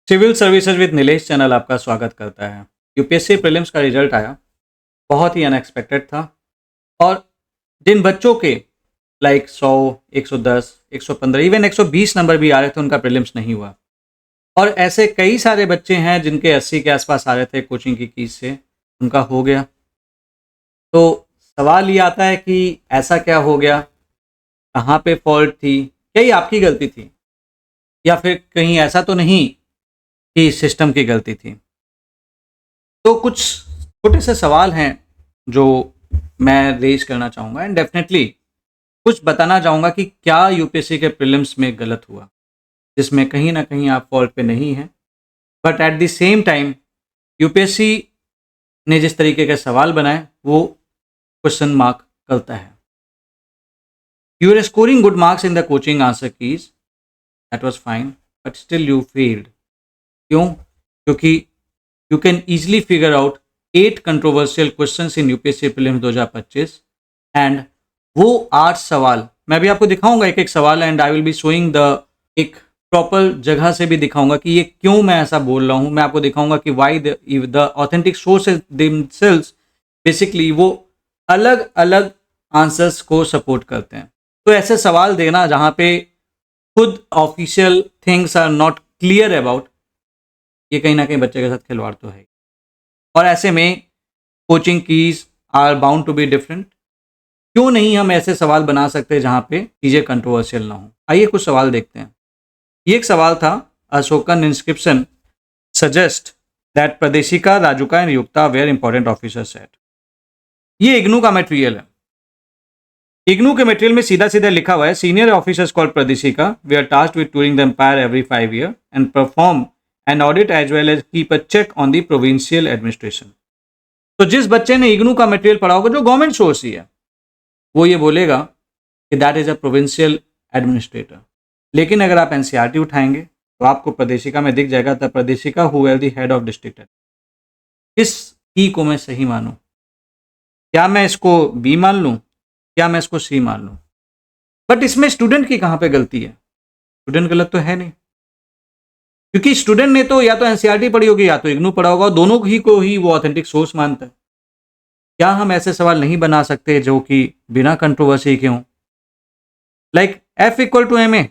Civil services with Nilesh channel आपका स्वागत करता है। यूपीएससी प्रीलिम्स का रिजल्ट आया, बहुत ही अनएक्सपेक्टेड था। और जिन बच्चों के लाइक 100, 110, 115, इवन 120 नंबर भी आ रहे थे, उनका प्रीलिम्स नहीं हुआ। और ऐसे कई सारे बच्चे हैं जिनके 80 के आसपास आ रहे थे कोचिंग की फीस से, उनका हो गया। तो सवाल ये आता है कि ऐसा क्या हो गया, कहाँ पे फॉल्ट थी, क्या ये आपकी गलती थी या फिर कहीं ऐसा तो नहीं कि सिस्टम की गलती थी। तो कुछ छोटे से सवाल हैं जो मैं रेज करना चाहूँगा एंड डेफिनेटली कुछ बताना चाहूँगा कि क्या यूपीएससी के प्रीलिम्स में गलत हुआ, जिसमें कहीं ना कहीं आप फॉल्ट पे नहीं हैं। But at the same time UPSC ने जिस तरीके के सवाल बनाए वो क्वेश्चन मार्क करता है। You are scoring good marks in the coaching answer keys, that was fine, but still you failed. क्यों? क्योंकि you can easily figure out 8 controversial questions in UPSC prelims 2025 and वो 8 सवाल मैं भी आपको दिखाऊंगा, एक एक सवाल, and I will be showing the एक प्रॉपर जगह से भी दिखाऊंगा कि ये क्यों मैं ऐसा बोल रहा हूँ। मैं आपको दिखाऊंगा कि why the authentic sources themselves basically वो अलग अलग आंसर्स को सपोर्ट करते हैं। तो ऐसे सवाल देना जहाँ पे खुद official things are not clear about, ये कहीं ना कहीं बच्चे के साथ खिलवाड़ तो है। और ऐसे में coaching keys are bound to be different. क्यों नहीं हम ऐसे सवाल बना सकते जहाँ पे चीज़ें कंट्रोवर्शियल ना हो। आइए कुछ सवाल देखते हैं। ये एक सवाल था, Ashokan inscription suggest that Pradeshika, Rajuka and Yukta were important officer set. ये इग्नू का मटेरियल है। इग्नू के मटेरियल में सीधा सीधा लिखा हुआ है, senior officers called Pradeshika they are tasked with touring the empire every 5 year and perform and audit as well as keep a check on the provincial administration. तो जिस बच्चे ने इग्नू का मटेरियल पढ़ा होगा जो गवर्नमेंट सोर्स ही है, वो ये बोलेगा कि that is a provincial administrator. लेकिन अगर आप एनसीईआरटी उठाएंगे तो आपको प्रदेशिका में दिख जाएगा the Pradeshika who are the head of district. किस की को मैं सही मानूं? क्या मैं इसको बी मान लूं, क्या मैं इसको सी मान लूं? बट इसमें स्टूडेंट की कहां पे गलती है? स्टूडेंट गलत तो है नहीं, क्योंकि स्टूडेंट ने तो या तो एनसीईआरटी पढ़ी होगी या तो इग्नू पढ़ा होगा, दोनों ही को ही वो ऑथेंटिक सोर्स मानता है। क्या हम ऐसे सवाल नहीं बना सकते जो कि बिना कंट्रोवर्सी के हों? Like F equal to M A,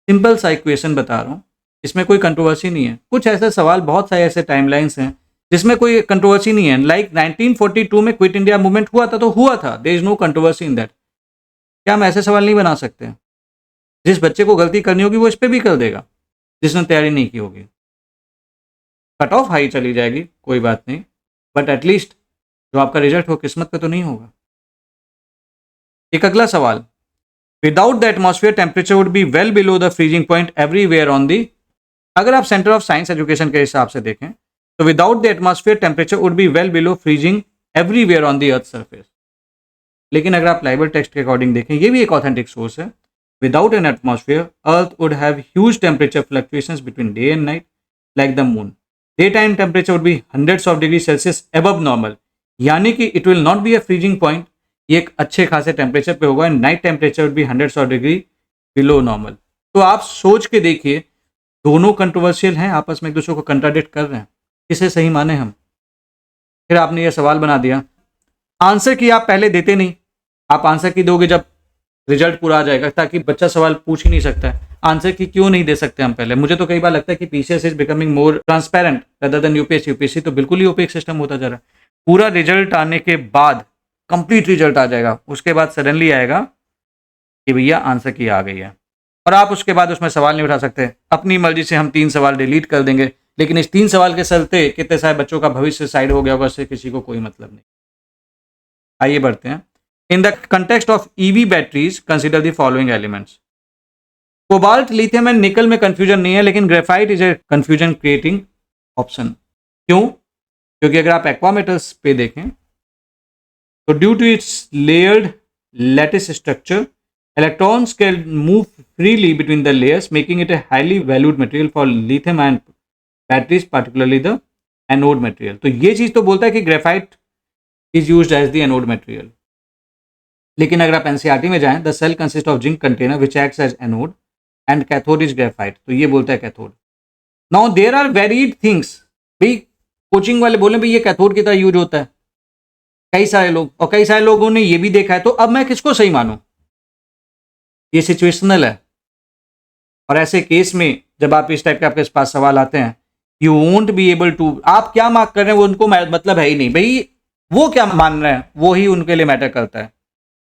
simple सा इक्वेशन बता रहा हूं, इसमें कोई कंट्रोवर्सी नहीं है। कुछ ऐसे सवाल, बहुत सारे ऐसे टाइमलाइंस हैं जिसमें कोई कंट्रोवर्सी नहीं है। लाइक 1942 में क्विट इंडिया मूवमेंट हुआ था तो हुआ था, there is no controversy in that. क्या हम ऐसे सवाल नहीं बना सकते? जिस बच्चे को गलती करनी होगी वो इस पर भी कर देगा, जिसने तैयारी नहीं की होगी। कट ऑफ हाई चली जाएगी, कोई बात नहीं, बट एटलीस्ट जो आपका रिजल्ट हो किस्मत पे तो नहीं होगा। एक अगला सवाल, without the atmosphere temperature would be well below the freezing point everywhere on the. अगर आप सेंटर ऑफ साइंस एजुकेशन के हिसाब से देखें तो without the atmosphere temperature would be well below freezing everywhere on the earth surface. लेकिन अगर आप लाइबर टेक्स्ट के अकॉर्डिंग देखें, ये भी एक ऑथेंटिक सोर्स है, without an atmosphere earth would have huge temperature fluctuations between day and night like the moon. Day time temperature would be hundreds of degree Celsius above normal, यानी कि it will not be a freezing point, ये एक अच्छे खासे temperature पे होगा। And night temperature would be hundreds of degree below normal. तो आप सोच के देखिए, दोनों कंट्रोवर्शियल हैं, आपस में एक दूसरे को कंट्राडिक्ट कर रहे हैं, किसे सही माने हम? फिर आपने ये सवाल बना दिया, आंसर की आप पहले देते नहीं, आप आंसर की दोगे जब रिजल्ट पूरा आ जाएगा, ताकि बच्चा सवाल पूछ ही नहीं सकता है। आंसर की क्यों नहीं दे सकते हम पहले? मुझे तो कई बार लगता है कि PCS is becoming more transparent rather than UPSC. UPSC तो बिल्कुल ही ओपेक सिस्टम होता जा रहा है। पूरा रिजल्ट आने के बाद, कंप्लीट रिजल्ट आ जाएगा, उसके बाद सडनली आएगा कि भैया आंसर की आ गई है, और आप उसके बाद उसमें सवाल नहीं उठा सकते। अपनी मर्जी से हम 3 सवाल डिलीट कर देंगे, लेकिन इस 3 सवाल के चलते कितने सारे बच्चों का भविष्य साइड हो गया होगा, इससे किसी को कोई मतलब नहीं। आइए बढ़ते हैं। In the context of EV batteries consider the following elements. Cobalt, lithium and nickel में कंफ्यूजन नहीं है, लेकिन graphite is a confusion creating option. क्यों? क्योंकि अगर आप एक्वा मेटल्स पे देखें तो due to its layered lattice structure, electrons can move freely between the layers, making it a highly valued material for lithium ion batteries, particularly the anode material. तो ये चीज तो बोलता है कि graphite is used as the anode material. लेकिन अगर आप एनसीईआरटी में जाएं, the cell consist of zinc container which acts as anode and cathode is graphite, तो ये बोलता है cathode. Now there are varied things, भाई कोचिंग वाले बोले भाई ये कैथोड की तरह यूज होता है, कई सारे लोग, और कई सारे लोगों ने ये भी देखा है, तो अब मैं किसको सही मानूं? ये सिचुएशनल है। और ऐसे केस में जब आप इस टाइप के आपके पास सवाल आते हैं, you won't be able to, आप क्या मार्क कर रहे हैं वो उनको मतलब है ही नहीं भाई, वो क्या मान रहे हैं वो ही उनके लिए मैटर करता है।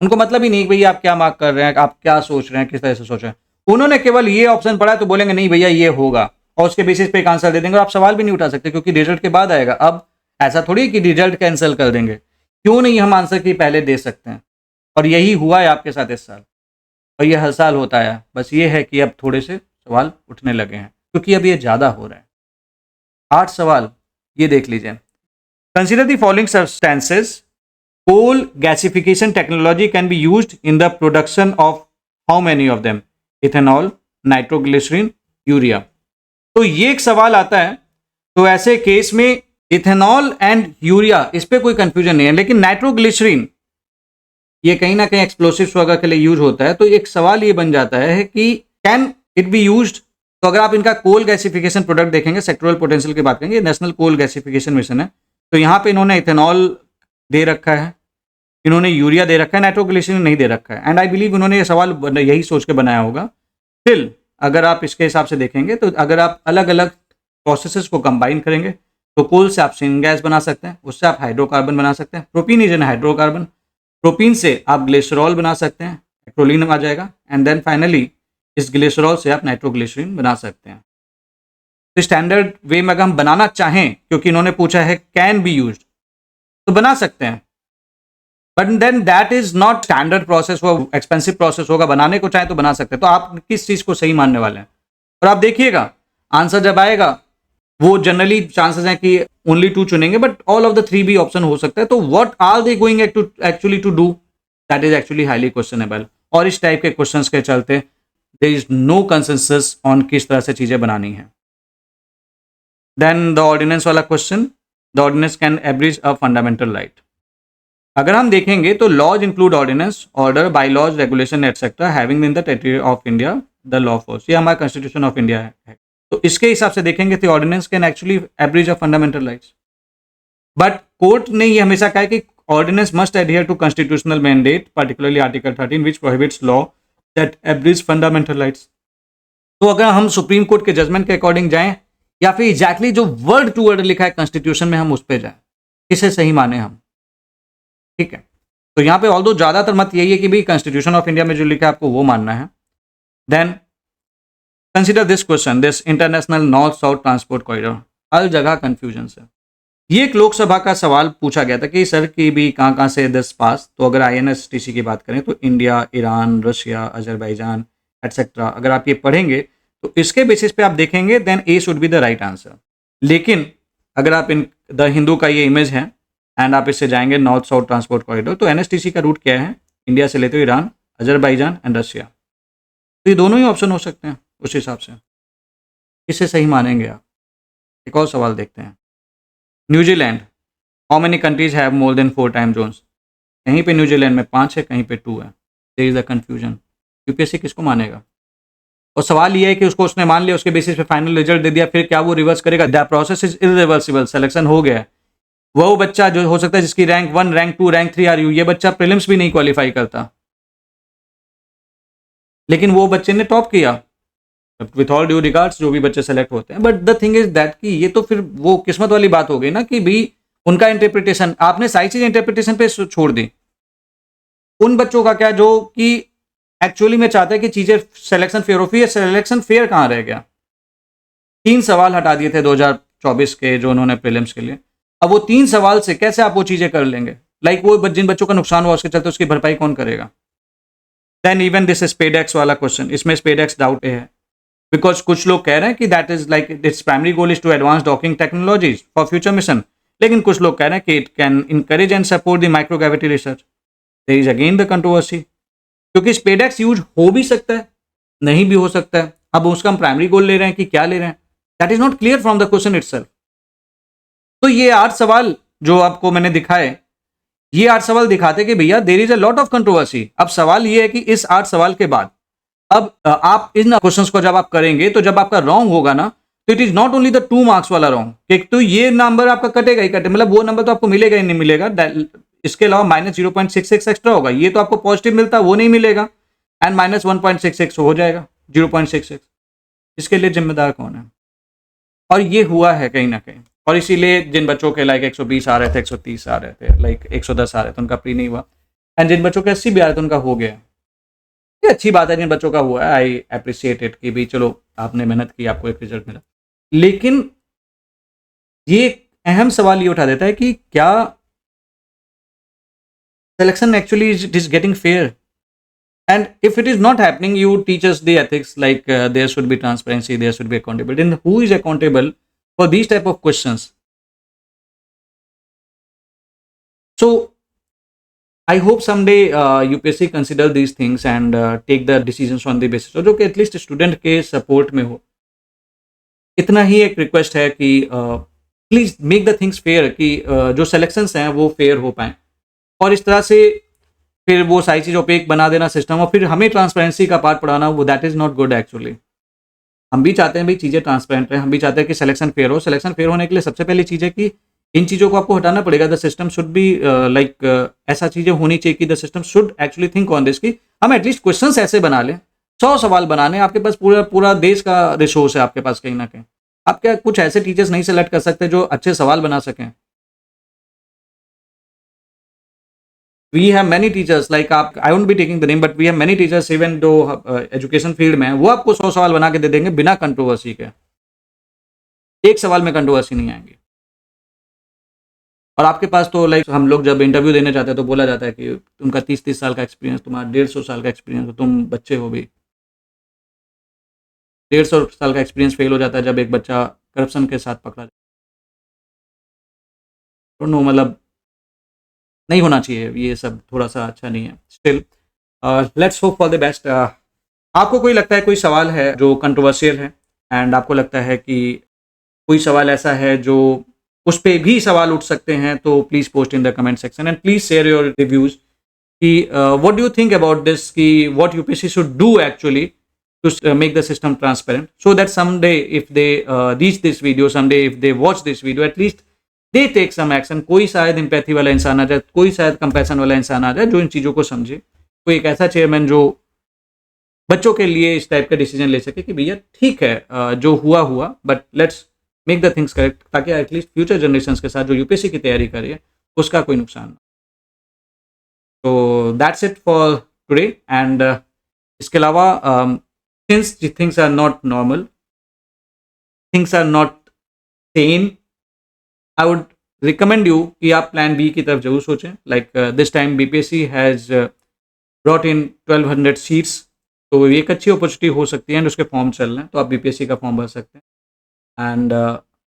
उनको मतलब ही नहीं कि भैया आप क्या मार्क कर रहे हैं, आप क्या सोच रहे हैं, किस तरह से सोच रहे हैं। उन्होंने केवल ये ऑप्शन पढ़ा है तो बोलेंगे नहीं भैया ये होगा, और उसके बेसिस पे एक आंसर दे देंगे, और आप सवाल भी नहीं उठा सकते क्योंकि रिजल्ट के बाद आएगा। अब ऐसा थोड़ी कि रिजल्ट कैंसिल कर देंगे, क्यों नहीं हम आंसर की पहले दे सकते हैं। और यही हुआ है आपके साथ इस साल, और ये हर साल होता है। बस ये है कि अब थोड़े से सवाल उठने लगे हैं क्योंकि अब ये ज़्यादा हो रहा है। 8 सवाल ये देख लीजिए। Consider the following substances, coal gasification technology can be used in the production of how many of them? Ethanol, nitroglycerin, urea. तो ये एक सवाल आता है, तो ऐसे केस में इथेनॉल एंड यूरिया इस पे कोई कंफ्यूजन नहीं है, लेकिन नाइट्रोग्लिसरीन ये कहीं ना कहीं एक्सप्लोसिव्स वगैरह के लिए यूज होता है। तो एक सवाल ये बन जाता है कि कैन इट बी यूज्ड। तो अगर आप इनका कोल गैसिफिकेशन प्रोडक्ट देखेंगे, सेक्टोरल पोटेंशियल की बात करेंगे, नेशनल कोल गैसिफिकेशन मिशन है, तो यहाँ पे इन्होंने इथेनॉल दे रखा है, इन्होंने यूरिया दे रखा है, नाइट्रोग्लिसरीन नहीं दे रखा है। एंड आई बिलीव उन्होंने ये सवाल यही सोच के बनाया होगा। स्टिल अगर आप इसके हिसाब से देखेंगे तो अगर आप अलग अलग प्रोसेसेस को कंबाइन करेंगे तो कोल से आप सिन गैस बना सकते हैं, उससे आप हाइड्रोकार्बन बना सकते हैं, propene is an hydrocarbon, propene से आप ग्लिसरॉल बना सकते हैं, पेट्रोलियम आ जाएगा, एंड देन फाइनली इस ग्लिसरॉल से आप नाइट्रोग्लिसरीन बना सकते हैं। तो स्टैंडर्ड वे में अगर हम बनाना चाहें, क्योंकि इन्होंने पूछा है कैन बी यूज्ड, तो बना सकते हैं, but then that is not standard process, वो एक्सपेंसिव प्रोसेस होगा। बनाने को चाहे तो बना सकते हैं। तो आप किस चीज को सही मानने वाले हैं? और आप देखिएगा आंसर जब आएगा वो जनरली चांसेस हैं कि ओनली 2 चुनेंगे, बट ऑल ऑफ द 3 भी ऑप्शन हो सकता है। तो what are they going actually to do, that is actually highly questionable. और इस टाइप के क्वेश्चंस के चलते there is no consensus on किस तरह से चीजें बनानी है। देन द ऑर्डिनेंस वाला question, the ordinance can abridge a fundamental right. अगर हम देखेंगे तो laws include ordinance, order, by laws, regulation etcetera having in the territory of India the law force, ये हमारा कॉन्स्टिट्यूशन ऑफ इंडिया है। तो इसके हिसाब से देखेंगे तो ordinance can actually abridge of fundamental rights, but court ने ये हमेशा कहा है कि ordinance must adhere to constitutional mandate, particularly article 13 which prohibits law that abridge fundamental rights. तो अगर हम सुप्रीम कोर्ट के जजमेंट के अकॉर्डिंग जाएं या फिर एग्जैक्टली जो वर्ड टू वर्ड लिखा है कॉन्स्टिट्यूशन में हम उस पर जाएं, किसे सही माने हम? ठीक है, तो यहाँ पे ऑल्दो ज्यादातर मत यही है कि भाई कॉन्स्टिट्यूशन ऑफ इंडिया में जो लिखा है आपको वो मानना है। Then consider this question, this international north south transport corridor, हर जगह कंफ्यूजन है। ये एक लोकसभा का सवाल पूछा गया था कि सर की भी कहाँ से 10 पास। तो अगर INSTC की बात करें तो India, Iran, Russia, Azerbaijan etcetera, अगर आप ये पढ़ेंगे तो इसके बेसिस पे आप देखेंगे then A should be the right answer. लेकिन अगर आप इन द हिंदू का ये इमेज है एंड आप इससे जाएंगे नॉर्थ साउथ ट्रांसपोर्ट कॉरिडोर, तो NSTC का रूट क्या है? इंडिया से लेते हो ईरान, अजरबैजान एंड रशिया। तो ये दोनों ही ऑप्शन हो सकते हैं उस हिसाब से, इसे सही मानेंगे आप? एक और सवाल देखते हैं। New Zealand, how many countries have more than 4 time zones? कहीं पे न्यूजीलैंड में 5 है, कहीं पे 2 है। There is a confusion. UPSC किसको मानेगा? और सवाल ये है कि उसको उसने मान लिया, उसके बेसिस पे फाइनल रिजल्ट दे दिया, फिर क्या वो रिवर्स करेगा? The process is irreversible, selection हो गया है। वो बच्चा जो हो सकता है जिसकी रैंक 1, रैंक 2, रैंक 3 आ रही हो, ये बच्चा प्रीलिम्स भी नहीं क्वालिफाई करता, लेकिन वो बच्चे ने टॉप किया, विथ ऑल ड्यू रिगार्ड्स जो भी बच्चे सेलेक्ट होते हैं। But the thing is that कि ये तो फिर वो किस्मत वाली बात हो गई ना कि भी उनका इंटरप्रिटेशन, आपने सारी चीज इंटरप्रिटेशन पे छोड़ दी। उन बच्चों का क्या जो कि एक्चुअली में चाहते हैं कि चीजें सिलेक्शन फेयर हो, सिलेक्शन फेयर कहाँ रह गया? 3 सवाल हटा दिए थे 2024 के जो उन्होंने प्रीलिम्स के लिए। अब वो 3 सवाल से कैसे आप वो चीजें कर लेंगे? लाइक वो जिन बच्चों का नुकसान हुआ उसके चलते उसकी भरपाई कौन करेगा? देन इवन दिस स्पेडेक्स वाला क्वेश्चन, इसमें स्पेडेक्स डाउट है, बिकॉज कुछ लोग कह रहे हैं कि that is like its primary goal is to advance docking technologies for future mission, लेकिन कुछ लोग कह रहे हैं कि it can encourage and support the microgravity research. There is again the controversy, क्योंकि स्पेडेक्स यूज हो भी सकता है, नहीं भी हो सकता है। अब उसका हम प्राइमरी गोल ले रहे हैं कि क्या ले रहे हैं, that is not clear from the question itself. तो ये 8 सवाल जो आपको मैंने दिखाए, ये 8 सवाल दिखाते कि भैया there is a lot of controversy. अब सवाल ये है कि इस 8 सवाल के बाद अब आप इन क्वेश्चंस को जब आप करेंगे तो जब आपका रॉन्ग होगा ना, तो it is not only the 2 marks वाला रॉन्ग, एक तो ये नंबर आपका कटेगा ही कटे, मतलब वो नंबर तो आपको मिलेगा ही नहीं मिलेगा, इसके अलावा -0.66 एक्स्ट्रा होगा, ये तो आपको पॉजिटिव मिलता वो नहीं मिलेगा, एंड -1.66 हो जाएगा 0.66। इसके लिए जिम्मेदार कौन है? और ये हुआ है कहीं ना कहीं, और इसीलिए जिन बच्चों के लाइक 120 आ रहे थे, 130 आ रहे थे, लाइक 110 आ रहे थे, उनका प्री नहीं हुआ, एंड जिन बच्चों के 80 भी आ रहे थे उनका हो गया। ये अच्छी बात है जिन बच्चों का हुआ है, आई अप्रिशिएट इट कि भी चलो आपने मेहनत की, आपको एक रिजल्ट मिला। लेकिन ये अहम सवाल ये उठा देता है कि क्या selection actually is getting fair? And if it is not happening, you teach us the ethics, like there should be transparency, there should be accountability. And who is accountable for these type of questions? So I hope someday UPSC consider these things and take the decisions on the basis, और जो कि at least student के support में हो। इतना ही एक request है कि please make the things fair, कि जो सिलेक्शंस हैं वो फेयर हो पाए, और इस तरह से फिर वो सारी चीज़ ओपेक बना देना सिस्टम, और फिर हमें ट्रांसपेरेंसी का पार्ट पढ़ाना, वो that is not good actually. हम भी चाहते हैं भाई चीज़ें ट्रांसपेरेंट रहे, हम भी चाहते हैं कि सिलेक्शन फेयर हो। सिलेक्शन फेयर होने के लिए सबसे पहली चीज़ है कि इन चीज़ों को आपको हटाना पड़ेगा। The system should be like ऐसा चीज़ें होनी चाहिए कि the system should actually think on this, कि हम एटलीस्ट क्वेश्चंस ऐसे बना लें, 100 सवाल बनाने, आपके पास पूरा पूरा देश का रिसोर्स है आपके पास कहीं ना कहीं, आप क्या कुछ ऐसे टीचर्स नहीं सेलेक्ट कर सकते जो अच्छे सवाल बना सकें? We have many teachers, like आप, I won't be taking the name, but we have many teachers even जो एजुकेशन फील्ड में है, वो आपको 100 सवाल बना के दे देंगे बिना कंट्रोवर्सी के, एक सवाल में कंट्रोवर्सी नहीं आएंगी। और आपके पास तो लाइक हम लोग जब इंटरव्यू देने जाते हैं तो बोला जाता है कि तुमका 30-30 साल का एक्सपीरियंस, तुम्हारा 150 साल का एक्सपीरियंस, तो तुम बच्चे हो भी। 150 साल का एक्सपीरियंस फेल हो जाता है जब एक बच्चा करप्शन के साथ पकड़ा जाता है। नो, मतलब नहीं होना चाहिए ये सब, थोड़ा सा अच्छा नहीं है। Still let's hope for the best. आपको कोई लगता है कोई सवाल है जो कंट्रोवर्शियल है, एंड आपको लगता है कि कोई सवाल ऐसा है जो उस पे भी सवाल उठ सकते हैं, तो please post in the comment section, and please share your reviews कि what do you think about this, कि what UPSC should do actually to make the system transparent, so that someday if they reach this video, someday if they watch this video, at least they take some action। कोई शायद empathy वाला इंसान आ जाए, कोई शायद compassion वाला इंसान आ जाए जो इन चीज़ों को समझे, कोई एक ऐसा चेयरमैन जो बच्चों के लिए इस टाइप का डिसीजन ले सके कि भैया ठीक है, जो हुआ हुआ, but let's make the things correct, ताकि एटलीस्ट फ्यूचर जनरेशन के साथ जो यूपीएससी की तैयारी कर रही है उसका कोई नुकसान ना। तो that's it for today, and इसके अलावा since things are not normal, things are not sane, I would recommend you कि आप प्लान बी की तरफ जरूर सोचें। Like this time BPSC has brought in 1200 seats, तो ये एक अच्छी अपॉर्चुनिटी हो सकती है, एंड उसके फॉर्म चल रहे हैं, तो आप बीपीएससी का फॉर्म भर सकते हैं। And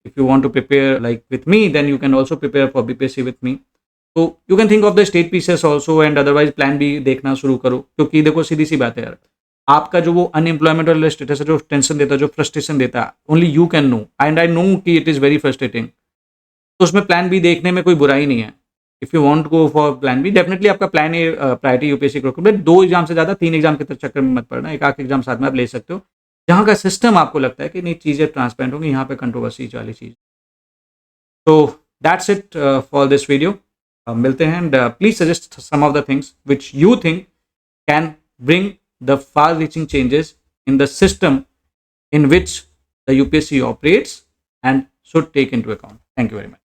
if you want to prepare like with me, then you can also prepare for BPSC with me. तो you can think of the state PCS also, and otherwise plan B देखना शुरू करो, क्योंकि देखो सीधी सी बात है यार, आपका जो वो अनएम्प्लॉयमेंट वाला स्टेटस है, जो टेंशन देता है, जो फ्रस्ट्रेशन देता है, only you can know, and I know कि इट इज़ वेरी फ्रस्ट्रेटिंग। तो उसमें प्लान बी देखने में कोई बुराई नहीं है। If you want go for plan B, definitely आपका प्लान ए प्रायोरिटी यूपीएससी करो, बट 2 एग्जाम से ज़्यादा 3 एग्जाम के चक्कर में मत पड़ना, एक आध एग्जाम साथ में आप ले सकते हो, जहाँ का सिस्टम आपको लगता है कि नहीं चीज़ें ट्रांसपेरेंट होंगी, यहाँ पे कंट्रोवर्सी वाली चीज़। तो that's it for this video. मिलते हैं, and please suggest some of the things which you think can bring the far-reaching changes in the system in which the UPSC operates and should take into account. Thank you very much.